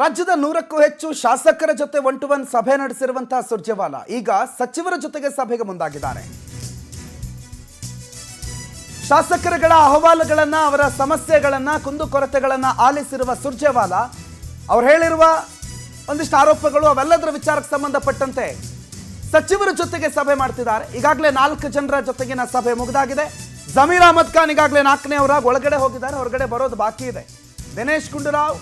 ರಾಜ್ಯದ 100ಕ್ಕೂ ಹೆಚ್ಚು ಶಾಸಕರ ಜೊತೆ ಒನ್ ಟು ಒನ್ ಸಭೆ ನಡೆಸಿರುವಂತಹ ಸುರ್ಜೇವಾಲಾ ಈಗ ಸಚಿವರ ಜೊತೆಗೆ ಸಭೆಗೆ ಮುಂದಾಗಿದ್ದಾರೆ. ಶಾಸಕರುಗಳ ಅಹವಾಲುಗಳನ್ನ, ಅವರ ಸಮಸ್ಯೆಗಳನ್ನ, ಕುಂದುಕೊರತೆಗಳನ್ನ ಆಲಿಸಿರುವ ಸುರ್ಜೇವಾಲಾ ಅವರು ಹೇಳಿರುವ ಒಂದಿಷ್ಟು ಆರೋಪಗಳು ಅವೆಲ್ಲದರ ವಿಚಾರಕ್ಕೆ ಸಂಬಂಧಪಟ್ಟಂತೆ ಸಚಿವರ ಜೊತೆಗೆ ಸಭೆ ಮಾಡ್ತಿದ್ದಾರೆ. ಈಗಾಗಲೇ 4 ಜನರ ಜೊತೆಗಿನ ಸಭೆ ಮುಗಿದಾಗಿದೆ. ಜಮೀರ್ ಅಹಮದ್ ಖಾನ್ ಈಗಾಗಲೇ 4ನೇ ಅವರಾಗಿ ಒಳಗಡೆ ಹೋಗಿದ್ದಾರೆ, ಹೊರಗಡೆ ಬರೋದು ಬಾಕಿ ಇದೆ. Dinesh Gundurao,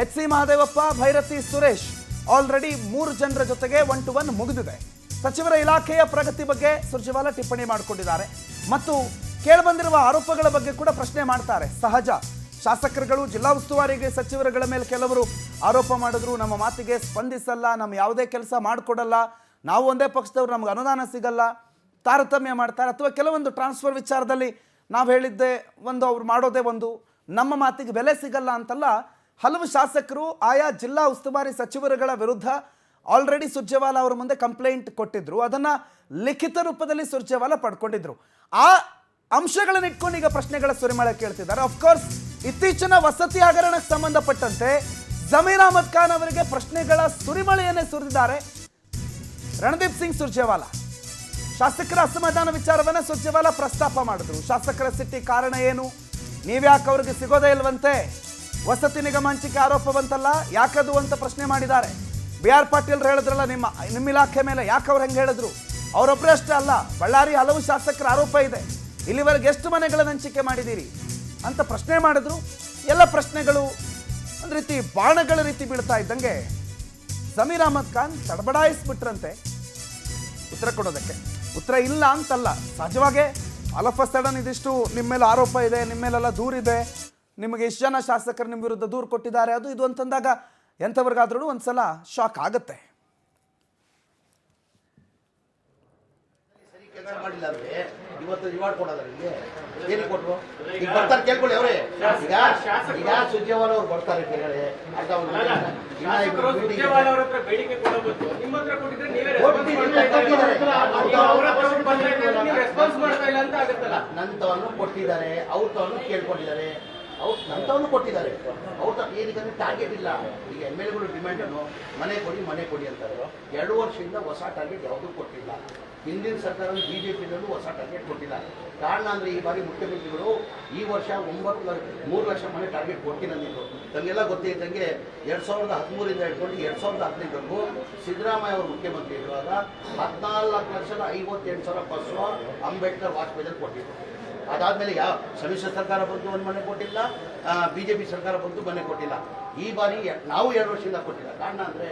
H C Mahadevappa, Byrathi Suresh already 3 ಜನರ ಜೊತೆಗೆ ಒನ್ ಟು ಒನ್ ಮುಗಿದಿದೆ. ಸಚಿವರ ಇಲಾಖೆಯ ಪ್ರಗತಿ ಬಗ್ಗೆ ಸುರ್ಜೇವಾಲಾ ಟಿಪ್ಪಣಿ ಮಾಡಿಕೊಂಡಿದ್ದಾರೆ ಮತ್ತು ಕೇಳಿಬಂದಿರುವ ಆರೋಪಗಳ ಬಗ್ಗೆ ಕೂಡ ಪ್ರಶ್ನೆ ಮಾಡ್ತಾರೆ. ಸಹಜ, ಶಾಸಕರುಗಳು, ಜಿಲ್ಲಾ ಉಸ್ತುವಾರಿಗೆ ಸಚಿವರುಗಳ ಮೇಲೆ ಕೆಲವರು ಆರೋಪ ಮಾಡಿದ್ರು, ನಮ್ಮ ಮಾತಿಗೆ ಸ್ಪಂದಿಸಲ್ಲ, ನಮ್ಮ ಯಾವುದೇ ಕೆಲಸ ಮಾಡಿಕೊಡಲ್ಲ, ನಾವು ಒಂದೇ ಪಕ್ಷದವ್ರು, ನಮ್ಗೆ ಅನುದಾನ ಸಿಗಲ್ಲ, ತಾರತಮ್ಯ ಮಾಡ್ತಾರೆ, ಅಥವಾ ಕೆಲವೊಂದು ಟ್ರಾನ್ಸ್ಫರ್ ವಿಚಾರದಲ್ಲಿ ನಾವು ಹೇಳಿದ್ದೆ ಒಂದು, ಅವ್ರು ಮಾಡೋದೇ ಒಂದು, ನಮ್ಮ ಮಾತಿಗೆ ಬೆಲೆ ಸಿಗಲ್ಲ ಅಂತಲ್ಲ ಹಲವು ಶಾಸಕರು ಆಯಾ ಜಿಲ್ಲಾ ಉಸ್ತುವಾರಿ ಸಚಿವರುಗಳ ವಿರುದ್ಧ ಆಲ್ರೆಡಿ ಸುರ್ಜೇವಾಲಾ ಅವರ ಮುಂದೆ ಕಂಪ್ಲೇಂಟ್ ಕೊಟ್ಟಿದ್ರು. ಅದನ್ನು ಲಿಖಿತ ರೂಪದಲ್ಲಿ ಸುರ್ಜೇವಾಲಾ ಪಡ್ಕೊಂಡಿದ್ರು. ಆ ಅಂಶಗಳನ್ನು ಇಟ್ಕೊಂಡು ಈಗ ಪ್ರಶ್ನೆಗಳ ಸುರಿಮಳೆ ಕೇಳ್ತಿದ್ದಾರೆ. ಅಫ್ಕೋರ್ಸ್ ಇತ್ತೀಚಿನ ವಸತಿ ಹಗರಣಕ್ಕೆ ಸಂಬಂಧಪಟ್ಟಂತೆ ಜಮೀರ್ ಅಹಮದ್ ಖಾನ್ ಅವರಿಗೆ ಪ್ರಶ್ನೆಗಳ ಸುರಿಮಳೆಯನ್ನೇ ಸುರಿದಿದ್ದಾರೆ ರಣದೀಪ್ ಸಿಂಗ್ ಸುರ್ಜೇವಾಲಾ. ಶಾಸಕರ ಅಸಮಾಧಾನ ವಿಚಾರವನ್ನ ಸುರ್ಜೇವಾಲಾ ಪ್ರಸ್ತಾಪ ಮಾಡಿದ್ರು. ಶಾಸಕರ ಸಿಟ್ಟಿ ಕಾರಣ ಏನು, ನೀವ್ಯಾಕೆ ಅವ್ರಿಗೆ ಸಿಗೋದೇ ಇಲ್ವಂತೆ, ವಸತಿ ನಿಗಮ ಹಂಚಿಕೆ ಆರೋಪ ಬಂತಲ್ಲ ಯಾಕದು ಅಂತ ಪ್ರಶ್ನೆ ಮಾಡಿದ್ದಾರೆ. ಬಿ ಆರ್ ಪಾಟೀಲ್ ಹೇಳಿದ್ರಲ್ಲ ನಿಮ್ಮ ಇಲಾಖೆ ಮೇಲೆ, ಯಾಕೆ ಅವ್ರು ಹೆಂಗೆ ಹೇಳಿದ್ರು, ಅವರೊಬ್ಬರೇ ಅಷ್ಟೇ ಅಲ್ಲ, ಬಳ್ಳಾರಿ ಹಲವು ಶಾಸಕರ ಆರೋಪ ಇದೆ, ಇಲ್ಲಿವರೆಗೆ ಎಷ್ಟು ಮನೆಗಳನ್ನು ಹಂಚಿಕೆ ಮಾಡಿದ್ದೀರಿ ಅಂತ ಪ್ರಶ್ನೆ ಮಾಡಿದ್ರು. ಎಲ್ಲ ಪ್ರಶ್ನೆಗಳು ಒಂದು ರೀತಿ ಬಾಣಗಳ ರೀತಿ ಬೀಳ್ತಾ ಇದ್ದಂಗೆ ಜಮೀರ್ ಅಹಮದ್ ಖಾನ್ ತಡಬಡಾಯಿಸ್ಬಿಟ್ರಂತೆ ಉತ್ತರ ಕೊಡೋದಕ್ಕೆ. ಉತ್ತರ ಇಲ್ಲ ಅಂತಲ್ಲ, ಸಹಜವಾಗೇ ಆಲ್ ಆಫ್ ಅ ಸಡನ್ ಇದಿಷ್ಟು ನಿಮ್ಮ ಮೇಲೆ ಆರೋಪ ಇದೆ, ನಿಮ್ಮ ಮೇಲೆಲ್ಲ ದೂರಿದೆ, ನಿಮಗೆ ಇಷ್ಟು ಜನ ಶಾಸಕರು ನಿಮ್ಮ ವಿರುದ್ಧ ದೂರು ಕೊಟ್ಟಿದ್ದಾರೆ, ಅದು ಇದು ಅಂತಂದಾಗ ಎಂಥವ್ರಿಗಾದ್ರೂ ಒಂದ್ಸಲ ಶಾಕ್ ಆಗುತ್ತೆ. ಮಾಡಿಲ್ಲ ಅಂದ್ರೆ ಇವತ್ತು ರಿವಾರ್ಡ್ ಕೊಡೋದ್ರ ಏನು ಕೊಟ್ರು, ಈಗ ಬರ್ತಾರೆ ಕೇಳ್ಕೊಳ್ಳಿ ಅವರೇ. ಈಗ ಸುರ್ಜೇವಾಲಾ ಅವ್ರು ಬರ್ತಾರೆ ಕೆಳಗಡೆ, ನಂತವನ್ನು ಕೊಟ್ಟಿದ್ದಾರೆ, ಅವ್ರ ತವನ್ನು ಕೇಳ್ಕೊಂಡಿದ್ದಾರೆ, ಅವ್ರು ನಂತವನ್ನು ಕೊಟ್ಟಿದ್ದಾರೆ. ಅವ್ರ ಏನಕ್ಕಂದ್ರೆ ಟಾರ್ಗೆಟ್ ಇಲ್ಲ. ಈಗ ಎಮ್ ಎಲ್ ಎಗಳು ಡಿಮ್ಯಾಂಡ್ ಏನು, ಮನೆ ಕೊಡಿ ಅಂತಾರೆ. 2 ವರ್ಷದಿಂದ ಹೊಸ ಟಾರ್ಗೆಟ್ ಯಾವುದೂ ಕೊಟ್ಟಿಲ್ಲ. ಹಿಂದಿನ ಸರ್ಕಾರ ಬಿಜೆಪಿನಲ್ಲೂ ಹೊಸ ಟಾರ್ಗೆಟ್ ಕೊಟ್ಟಿಲ್ಲ. ಕಾರಣ ಅಂದರೆ ಈ ಬಾರಿ ಮುಖ್ಯಮಂತ್ರಿಗಳು ಈ ವರ್ಷ 3 ಲಕ್ಷ ಮನೆ ಟಾರ್ಗೆಟ್ ಕೊಡ್ತೀನಿ ಅಂದಿದ್ದು. ತಮಗೆಲ್ಲ ಗೊತ್ತೇ ಇದ್ದಂಗೆ 2013 ಹಿಡ್ಕೊಂಡು 2015ವರೆಗೂ ಸಿದ್ದರಾಮಯ್ಯ ಅವರು ಮುಖ್ಯಮಂತ್ರಿ ಇರುವಾಗ 14,58,000 ಬಸ್ಸು ಅಂಬೇಡ್ಕರ್ ವಾಜ್ಪೇಯಿಯಲ್ಲಿ ಕೊಟ್ಟಿದ್ರು. ಅದಾದಮೇಲೆ ಯಾವ ಸಮ್ಮಿಶ್ರ ಸರ್ಕಾರ ಬಂದು ಒಂದು ಮನೆ ಕೊಟ್ಟಿಲ್ಲ, ಬಿಜೆಪಿ ಸರ್ಕಾರ ಬಂದು ಮನೆ ಕೊಟ್ಟಿಲ್ಲ. ಈ ಬಾರಿ ನಾವು 2 ವರ್ಷದಿಂದ ಕೊಟ್ಟಿಲ್ಲ. ಕಾರಣ ಅಂದರೆ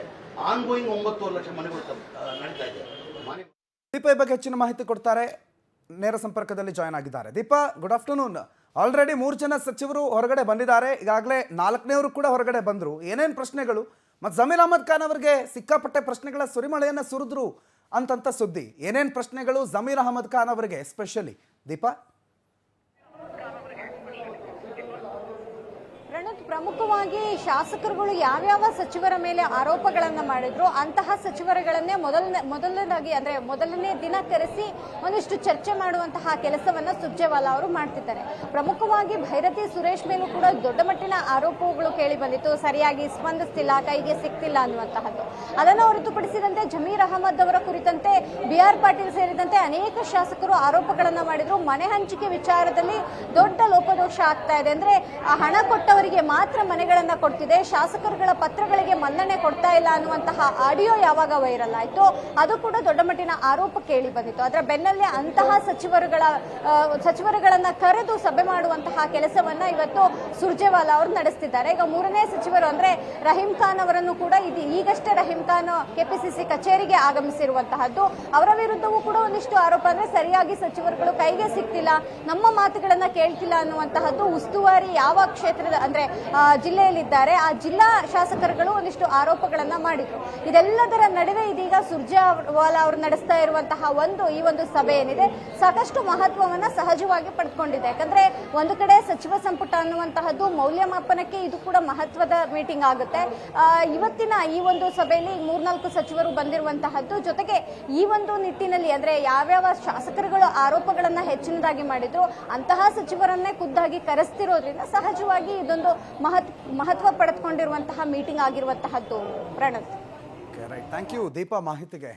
ಆನ್ಗೋಯಿಂಗ್ 9 ಲಕ್ಷ ಮನೆಗಳು ನಡೀತಾ ಇದೆ. ದೀಪಾ ಈ ಬಗ್ಗೆ ಹೆಚ್ಚಿನ ಮಾಹಿತಿ ಕೊಡ್ತಾರೆ, ನೇರ ಸಂಪರ್ಕದಲ್ಲಿ ಜಾಯ್ನ್ ಆಗಿದ್ದಾರೆ. Deepa, good afternoon. ಆಲ್ರೆಡಿ 3 ಜನ ಸಚಿವರು ಹೊರಗಡೆ ಬಂದಿದ್ದಾರೆ, ಈಗಾಗಲೇ 4ನೇವರು ಕೂಡ ಹೊರಗಡೆ ಬಂದರು. ಏನೇನು ಪ್ರಶ್ನೆಗಳು, ಮತ್ತು ಜಮೀರ್ ಅಹಮದ್ ಖಾನ್ ಅವರಿಗೆ ಸಿಕ್ಕಾಪಟ್ಟೆ ಪ್ರಶ್ನೆಗಳ ಸುರಿಮಳೆಯನ್ನು ಸುರಿದ್ರು ಅಂತಂತ ಸುದ್ದಿ, ಏನೇನು ಪ್ರಶ್ನೆಗಳು ಜಮೀರ್ ಅಹಮದ್ ಖಾನ್ ಅವರಿಗೆ ಸ್ಪೆಷಲಿ? ದೀಪಾ, ಪ್ರಮುಖವಾಗಿ ಶಾಸಕರುಗಳು ಯಾವ್ಯಾವ ಸಚಿವರ ಮೇಲೆ ಆರೋಪಗಳನ್ನು ಮಾಡಿದ್ರು ಅಂತಹ ಸಚಿವರುಗಳನ್ನೇ ಮೊದಲನೇದಾಗಿ ಅಂದ್ರೆ ಮೊದಲನೇ ದಿನ ಕರೆಸಿ ಒಂದಿಷ್ಟು ಚರ್ಚೆ ಮಾಡುವಂತಹ ಕೆಲಸವನ್ನ ಸುರ್ಜೇವಾಲಾ ಅವರು ಮಾಡ್ತಿದ್ದಾರೆ. ಪ್ರಮುಖವಾಗಿ ಭೈರತಿ ಸುರೇಶ್ ಮೇಲೂ ಕೂಡ ದೊಡ್ಡ ಮಟ್ಟಿನ ಆರೋಪಗಳು ಕೇಳಿ ಬಂದಿತ್ತು, ಸರಿಯಾಗಿ ಸ್ಪಂದಿಸ್ತಿಲ್ಲ, ಕೈಗೆ ಸಿಕ್ತಿಲ್ಲ ಅನ್ನುವಂತಹದ್ದು. ಅದನ್ನು ಹೊರತುಪಡಿಸಿದಂತೆ ಜಮೀರ್ ಅಹಮದ್ ಅವರ ಕುರಿತಂತೆ ಬಿ ಆರ್ ಪಾಟೀಲ್ ಸೇರಿದಂತೆ ಅನೇಕ ಶಾಸಕರು ಆರೋಪಗಳನ್ನ ಮಾಡಿದ್ರು. ಮನೆ ಹಂಚಿಕೆ ವಿಚಾರದಲ್ಲಿ ದೊಡ್ಡ ಲೋಪದೋಷ ಆಗ್ತಾ ಇದೆ, ಅಂದ್ರೆ ಆ ಹಣ ಕೊಟ್ಟವರಿಗೆ ಮಾತ್ರ ಮನೆಗಳನ್ನ ಕೊಡ್ತಿದೆ, ಶಾಸಕರುಗಳ ಪತ್ರಗಳಿಗೆ ಮನ್ನಣೆ ಕೊಡ್ತಾ ಇಲ್ಲ ಅನ್ನುವಂತಹ ಆಡಿಯೋ ಯಾವಾಗ ವೈರಲ್ ಆಯ್ತು ಅದು ಕೂಡ ದೊಡ್ಡ ಮಟ್ಟಿನ ಆರೋಪ ಕೇಳಿ ಬಂದಿತ್ತು. ಅದರ ಬೆನ್ನಲ್ಲೇ ಅಂತಹ ಸಚಿವರುಗಳನ್ನ ಕರೆದು ಸಭೆ ಮಾಡುವಂತಹ ಕೆಲಸವನ್ನ ಇವತ್ತು ಸುರ್ಜೇವಾಲಾ ಅವರು ನಡೆಸ್ತಿದ್ದಾರೆ. ಈಗ 3ನೇ ಸಚಿವರು ಅಂದ್ರೆ ರಹೀಂ ಖಾನ್ ಅವರನ್ನು ಕೂಡ ಈಗಷ್ಟೇ ರಹೀಂ ಖಾನ್ ಕೆಪಿಸಿಸಿ ಕಚೇರಿಗೆ ಆಗಮಿಸಿರುವಂತಹದ್ದು. ಅವರ ವಿರುದ್ಧವೂ ಕೂಡ ಒಂದಿಷ್ಟು ಆರೋಪ, ಅಂದ್ರೆ ಸರಿಯಾಗಿ ಸಚಿವರುಗಳು ಕೈಗೆ ಸಿಕ್ತಿಲ್ಲ, ನಮ್ಮ ಮಾತುಗಳನ್ನ ಕೇಳ್ತಿಲ್ಲ ಅನ್ನುವಂತಹದ್ದು. ಉಸ್ತುವಾರಿ ಯಾವ ಕ್ಷೇತ್ರದ ಅಂದ್ರೆ ಜಿಲ್ಲೆಯಲ್ಲಿದ್ದಾರೆ ಆ ಜಿಲ್ಲಾ ಶಾಸಕರುಗಳು ಒಂದಿಷ್ಟು ಆರೋಪಗಳನ್ನ ಮಾಡಿದ್ರು. ಇದೆಲ್ಲದರ ನಡುವೆ ಇದೀಗ ಸುರ್ಜೇವಾಲಾ ಅವರು ನಡೆಸ್ತಾ ಇರುವಂತಹ ಈ ಒಂದು ಸಭೆ ಏನಿದೆ ಸಾಕಷ್ಟು ಮಹತ್ವವನ್ನ ಸಹಜವಾಗಿ ಪಡೆದುಕೊಂಡಿದೆ. ಯಾಕಂದ್ರೆ ಒಂದು ಕಡೆ ಸಚಿವ ಸಂಪುಟ ಅನ್ನುವಂತಹದ್ದು ಮೌಲ್ಯಮಾಪನಕ್ಕೆ ಇದು ಕೂಡ ಮಹತ್ವದ ಮೀಟಿಂಗ್ ಆಗುತ್ತೆ. ಇವತ್ತಿನ ಈ ಒಂದು ಸಭೆಯಲ್ಲಿ 3-4 ಸಚಿವರು ಬಂದಿರುವಂತಹದ್ದು. ಜೊತೆಗೆ ಈ ಒಂದು ನಿಟ್ಟಿನಲ್ಲಿ ಅಂದ್ರೆ ಯಾವ್ಯಾವ ಶಾಸಕರುಗಳು ಆರೋಪಗಳನ್ನ ಹೆಚ್ಚಿನದಾಗಿ ಮಾಡಿದ್ರು ಅಂತಹ ಸಚಿವರನ್ನೇ ಖುದ್ದಾಗಿ ಕರೆಸ್ತಿರೋದ್ರಿಂದ ಸಹಜವಾಗಿ ಇದೊಂದು ಮಹತ್ವ ಪಡೆದುಕೊಂಡಿರುವಂತಹ ಮೀಟಿಂಗ್ ಆಗಿರುವಂತಹದ್ದು ಪ್ರಣತ್. ಥ್ಯಾಂಕ್ ಯು ದೀಪಾ ಮಾಹಿತಿಗೆ.